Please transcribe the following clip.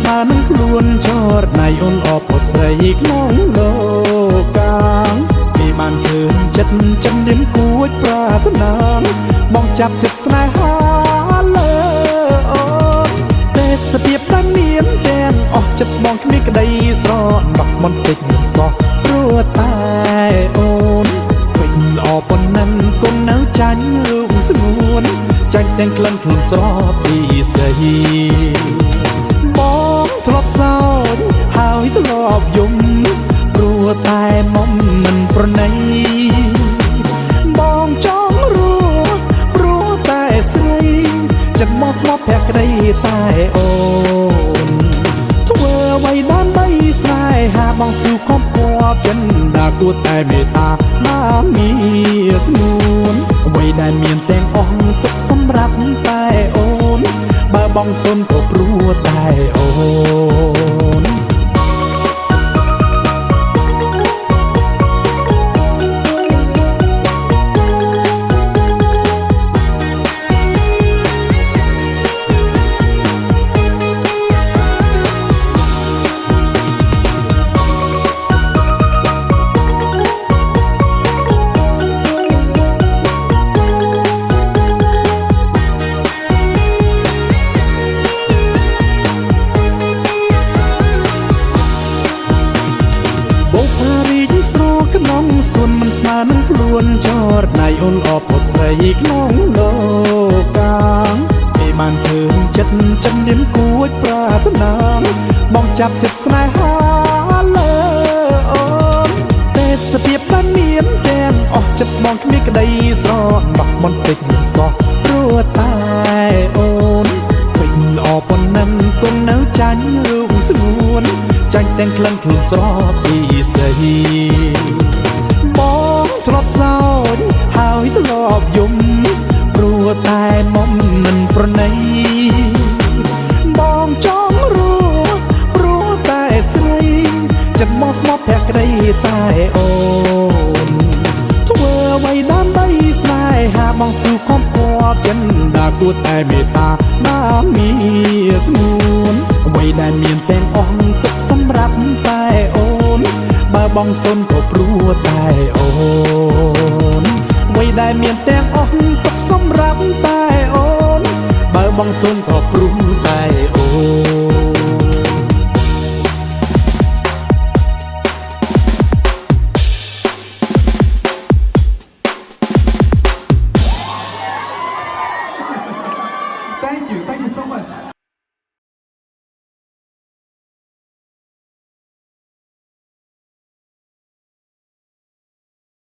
មើនឹងខ្លួនចរណៃអូនអបអត់ស្រីក្នុងលោកកាពីបានឃើញចិត្តចិនរៀមគួចប្រាថ្នាបងចាប់ចិត្តស្នេហាលើអូនទេសភាពដែលមានទាំងអស់ចិត្តបងគ្មានក្តីស្រណោះបន្តិចសោះព្រោះតែអូនពេញល្អប៉ុណ្ណឹងគុណនៅចាញ់រូបស្ងួនចាញ់ទាំងក្លិនខ្លួនស្រស់ពីស្រីបងធ្លាប់សោចហើយធ្លាប់យំព្រោះតែមុំមិនប្រណីបងចង់រស់ព្រោះតែស្រីចិត្តមកស្មោះភក្តីតែអូនធ្វើអ្វីដើម្បីស្នេហាបងស៊ូគប់គប់ចិនដាគួរតែមេត្តាបានមានស្ងួនអ្វីដែលមានទាំងអស់ទុកសម្រាប់តែអូនបើបងសុនក៏ព្រោះតែអូនក្នុងសួនមិនស្មើនឹងខ្លួនចរណៃអូនអបអត់ស្រីក្នុងលោកកាពេលបានឃើញចិត្តចិនរៀមគួចប្រាថ្នាបងចាប់ចិត្តស្នេហាលើអូនទេសភាពដែលមានទាំងអស់ចិត្តបងគ្មានក្តីស្រណោះបន្តិចសោះព្រោះតែអូនពេញល្អប៉ុណ្ណឹងគុណនៅចាញ់រូបស្ងួនចាញ់ទាំងក្លិនខ្លួនស្រស់ពីស្រីបងធ្លាប់សោចហើយធ្លាប់យំព្រោះតែមុំមិនប្រណីបងចង់រស់ព្រោះតែស្រីចិត្តមកស្មោះភក្តីតែអូនធ្វើអ្វីដើម្បីស្នេហាបងស៊ូគប់គប់ចិនដាគួរតែមេត្តាបានមានស្ងួនអ្វីដែលមានទាំងអស់ទុកសម្រាប់តែអូនបើបងសុនក៏ព្រោះតែអូនអ្វីដែលមានទាំងអស់ទុកសម្រាប់តែអូនបើបងសុនក៏ព្រោះ